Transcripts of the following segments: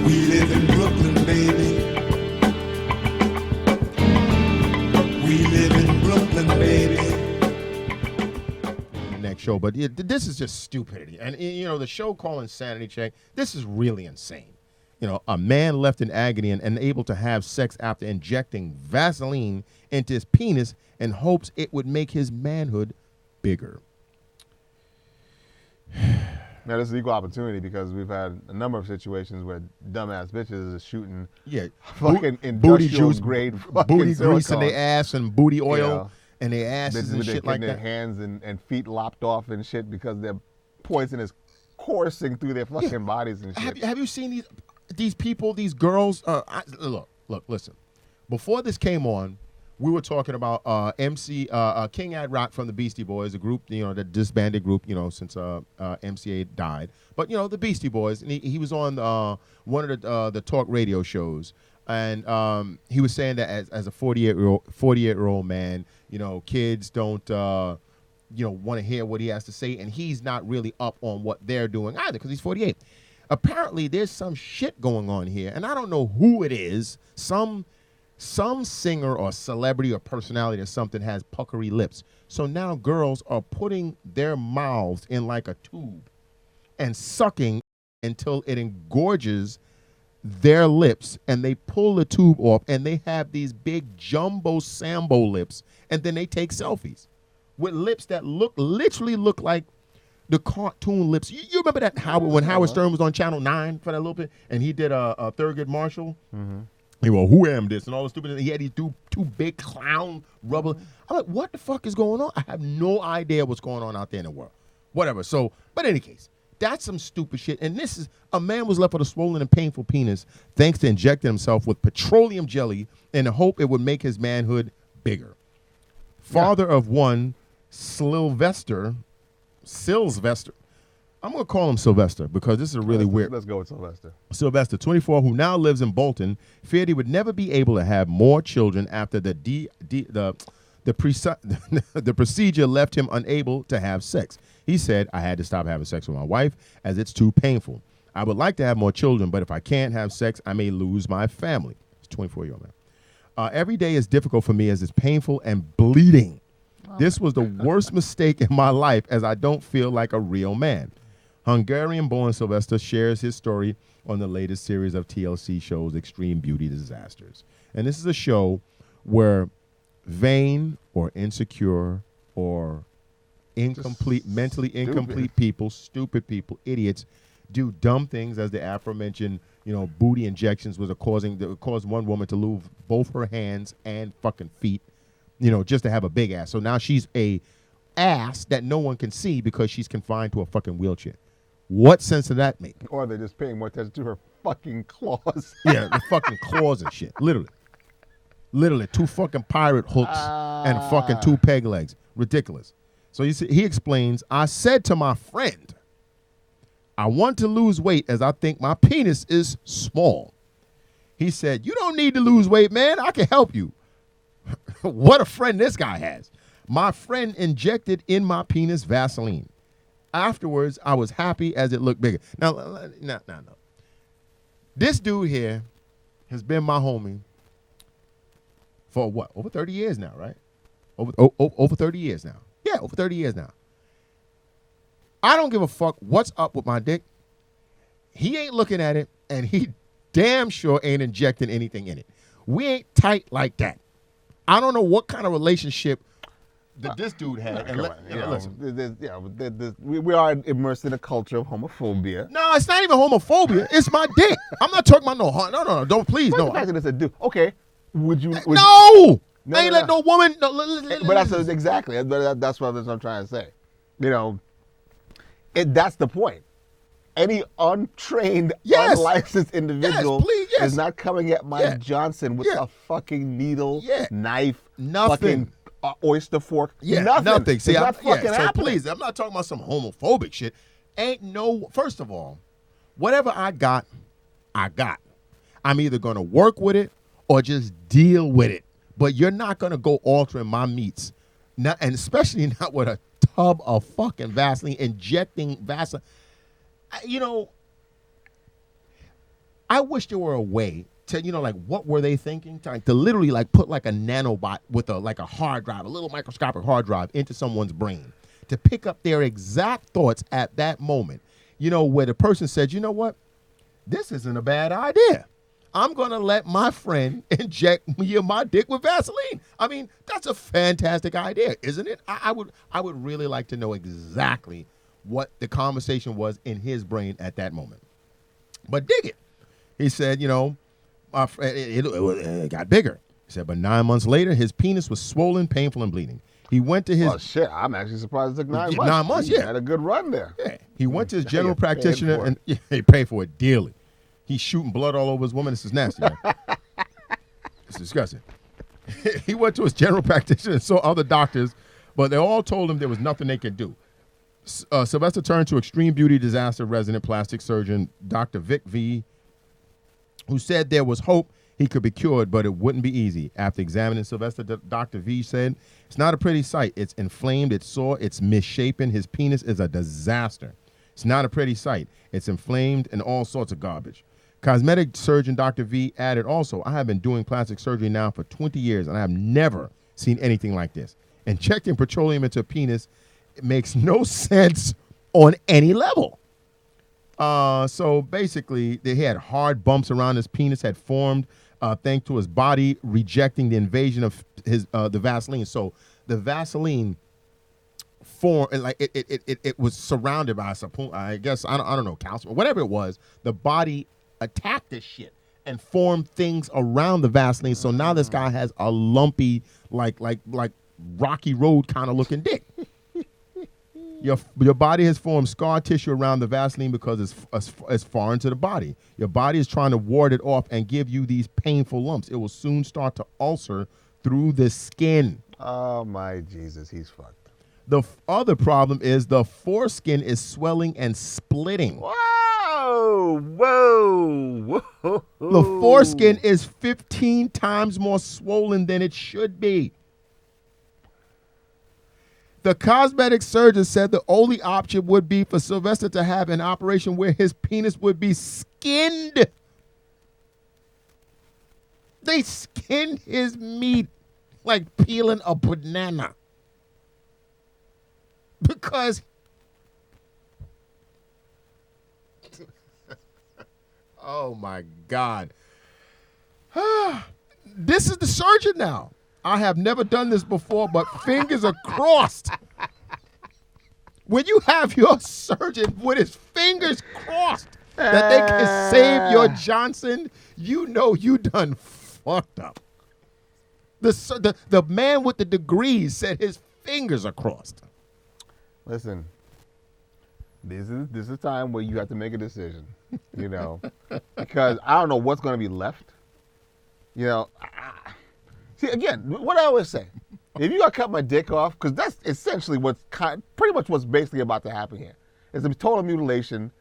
We live in Brooklyn, baby. We live in Brooklyn, baby. Next show, but this is just stupidity. And, you know, the show called Insanity Check, this is really insane. You know, a man left in agony and unable to have sex after injecting Vaseline into his penis in hopes it would make his manhood bigger. Now, this is equal opportunity because we've had a number of situations where dumbass bitches is shooting fucking booty industrial juice, grade booty silicone. grease in their ass and booty oil. You know, and their asses and shit like their that. hands and feet lopped off and shit because their poison is coursing through their fucking bodies and shit. Have you seen these people, these girls? Look, listen. Before this came on, we were talking about King Ad Rock from the Beastie Boys, a group, you know, the disbanded group, you know, since MCA died. But, you know, the Beastie Boys, and he was on one of the talk radio shows, and he was saying that as a 48-year-old man, you know, kids don't, you know, want to hear what he has to say, and he's not really up on what they're doing either because he's 48. Apparently, there's some shit going on here, and I don't know who it is. Some singer or celebrity or personality or something has puckery lips. So now girls are putting their mouths in like a tube and sucking until it engorges their lips, and they pull the tube off, and they have these big jumbo Sambo lips, and then they take selfies with lips that literally look like the cartoon lips. You remember that when Howard Stern was on Channel 9 for that little bit, and he did a Thurgood Marshall? Mm-hmm. He went, who am this? And all the stupid. He had these two big clown rubber. I'm like, what the fuck is going on? I have no idea what's going on out there in the world. Whatever. So, but in any case, that's some stupid shit. And this is, a man was left with a swollen and painful penis thanks to injecting himself with petroleum jelly in the hope it would make his manhood bigger. Father of one, Sylvester. I'm going to call him Sylvester because this is a really weird. Let's go with Sylvester. Sylvester, 24, who now lives in Bolton, feared he would never be able to have more children after the procedure left him unable to have sex. He said, I had to stop having sex with my wife as it's too painful. I would like to have more children, but if I can't have sex, I may lose my family. It's a 24-year-old man. Every day is difficult for me as it's painful and bleeding. Wow. This was the worst mistake in my life as I don't feel like a real man. Hungarian-born Sylvester shares his story on the latest series of TLC shows, Extreme Beauty Disasters. And this is a show where vain or insecure or mentally incomplete people, stupid people, idiots, do dumb things as the aforementioned, you know, booty injections caused one woman to lose both her hands and fucking feet, you know, just to have a big ass. So now she's a ass that no one can see because she's confined to a fucking wheelchair. What sense does that make? Or they're just paying more attention to her fucking claws. Yeah, the fucking claws and shit. Literally 2 fucking pirate hooks and fucking 2 peg legs. Ridiculous. So you see, he explains, I said to my friend, I want to lose weight as I think my penis is small. He said, you don't need to lose weight, man. I can help you. What a friend this guy has. My friend injected in my penis Vaseline. Afterwards, I was happy as it looked bigger. Now. This dude here has been my homie for what? Over 30 years now, right? Over 30 years now. Yeah, over 30 years now. I don't give a fuck what's up with my dick. He ain't looking at it, and he damn sure ain't injecting anything in it. We ain't tight like that. I don't know what kind of relationship that this dude had. Listen. We are immersed in a culture of homophobia. No, it's not even homophobia. It's my dick. I'm not talking about no. Don't please no. The fact that it's a dude. Okay, would you? No, I ain't let no woman. No, but that's exactly. That's what I'm trying to say. You know, that's the point. Any untrained, unlicensed individual is not coming at Mike Johnson with a fucking needle, knife, fucking oyster fork. Nothing. See, it's not fucking happening. So please, I'm not talking about some homophobic shit. First of all, whatever I got, I'm either going to work with it or just deal with it. But you're not going to go altering my meats, and especially not with a tub of fucking Vaseline, injecting Vaseline. You know, I I wish there were a way to, like, what were they thinking? To literally, like, put, like, a nanobot with a hard drive, a little microscopic hard drive into someone's brain to pick up their exact thoughts at that moment. Where the person said, you know what? This isn't a bad idea. I'm going to let my friend inject me in my dick with Vaseline. I mean, that's a fantastic idea, isn't it? I would really like to know exactly what the conversation was in his brain at that moment. But dig it. He said, it got bigger. He said, but 9 months later, his penis was swollen, painful, and bleeding. He went to his... Oh, shit. I'm actually surprised it took 9 months. 9 months, He had a good run there. Yeah. He went to his general practitioner, and he paid for it dearly. He's shooting blood all over his woman. This is nasty, man. It's disgusting. He went to his general practitioner and saw other doctors, but they all told him there was nothing they could do. Sylvester turned to extreme beauty disaster resident plastic surgeon Dr. Vic V, who said there was hope he could be cured, but it wouldn't be easy. After examining Sylvester, Dr. V said, it's not a pretty sight. It's inflamed, it's sore, it's misshapen. His penis is a disaster. It's not a pretty sight. It's inflamed and all sorts of garbage. Cosmetic surgeon Dr. V added also, I have been doing plastic surgery now for 20 years, and I have never seen anything like this. Injecting petroleum into a penis, it makes no sense on any level. So basically, he had hard bumps around his penis had formed thanks to his body rejecting the invasion of his the Vaseline. So the Vaseline formed, like it was surrounded by, I guess, I don't know, calcium, whatever it was. The body attacked this shit and formed things around the Vaseline. So now this guy has a lumpy, like Rocky Road kind of looking dick. Your body has formed scar tissue around the Vaseline because it's foreign to the body. Your body is trying to ward it off and give you these painful lumps. It will soon start to ulcer through the skin. Oh, my Jesus, he's fucked. The other problem is the foreskin is swelling and splitting. Whoa, whoa, whoa. The foreskin is 15 times more swollen than it should be. The cosmetic surgeon said the only option would be for Sylvester to have an operation where his penis would be skinned. They skinned his meat like peeling a banana. Because oh my God. This is the surgeon now. I have never done this before, but fingers are crossed. When you have your surgeon with his fingers crossed that they can save your Johnson, you know you done fucked up. The man with the degrees said his fingers are crossed. Listen, this is a time where you have to make a decision, because I don't know what's going to be left. See, again, what I always say, if you got to cut my dick off, because that's essentially pretty much what's basically about to happen here. It's a total mutilation.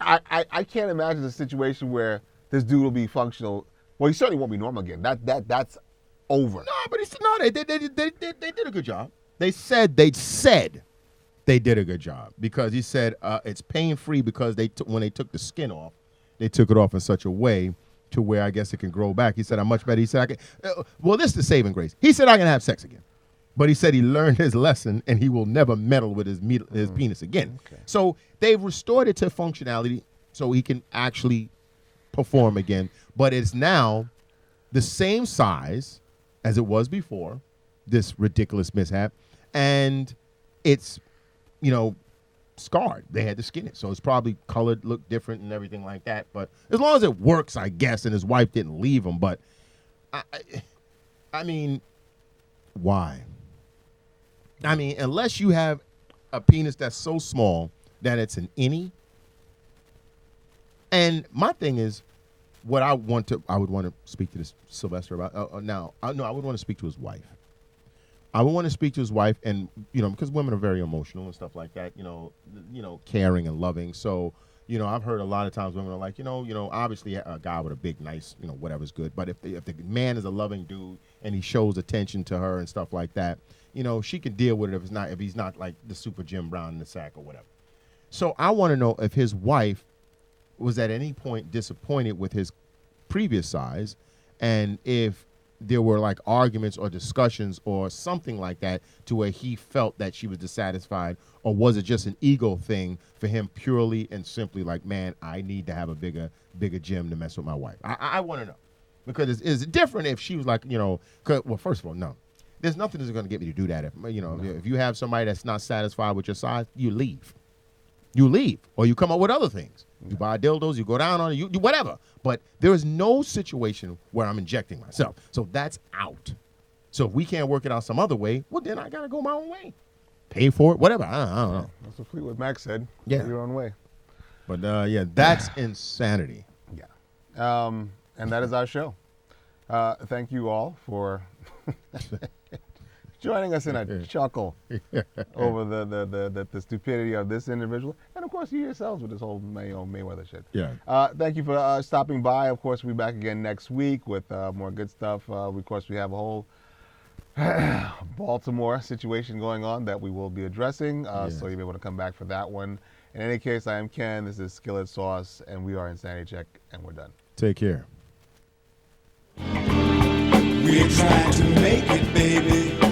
I can't imagine a situation where this dude will be functional. Well, he certainly won't be normal again. That's over. No, but they did a good job. They said they did a good job because he said it's pain-free because when they took the skin off, they took it off in such a way to where I guess it can grow back. He said, I'm much better. He said, I can. Well, this is the saving grace. He said, I can have sex again. But he said he learned his lesson and he will never meddle with his penis again. Okay. So they've restored it to functionality so he can actually perform again. But it's now the same size as it was before, this ridiculous mishap. And it's, scarred. They had to skin it. So it's probably colored, looked different and everything like that. But as long as it works, I guess, and his wife didn't leave him. But, I mean, why? I mean, unless you have a penis that's so small that it's an innie. And my thing is, what I would want to speak to this Sylvester about. I would want to speak to his wife. I would want to speak to his wife, and because women are very emotional and stuff like that. Caring and loving. So, I've heard a lot of times women are like, obviously a guy with a big, nice, whatever's good. But if the man is a loving dude and he shows attention to her and stuff like that, she can deal with it if he's not like the super Jim Brown in the sack or whatever. So I want to know if his wife was at any point disappointed with his previous size, and if there were like arguments or discussions or something like that to where he felt that she was dissatisfied, or was it just an ego thing for him purely and simply like, man, I need to have a bigger gym to mess with my wife. I want to know, because it's different if she was like, well, first of all, no, there's nothing that's going to get me to do that. If you have somebody that's not satisfied with your size, you leave, or you come up with other things. You buy dildos, you go down on it, you whatever. But there is no situation where I'm injecting myself. So that's out. So if we can't work it out some other way, well, then I got to go my own way. Pay for it, whatever. I don't know. That's what Fleetwood Mac said. Yeah. Go your own way. But, that's insanity. Yeah. And that is our show. Thank you all for joining us in a chuckle over the stupidity of this individual, and of course you yourselves with this whole Mayweather shit. Yeah. Thank you for stopping by. Of course, we'll be back again next week with more good stuff. Of course, we have a whole Baltimore situation going on that we will be addressing, so you'll be able to come back for that one. In any case, I am Ken. This is Skillet Sauce, and we are Insanity Check, and we're done. Take care. We're trying to make it, baby.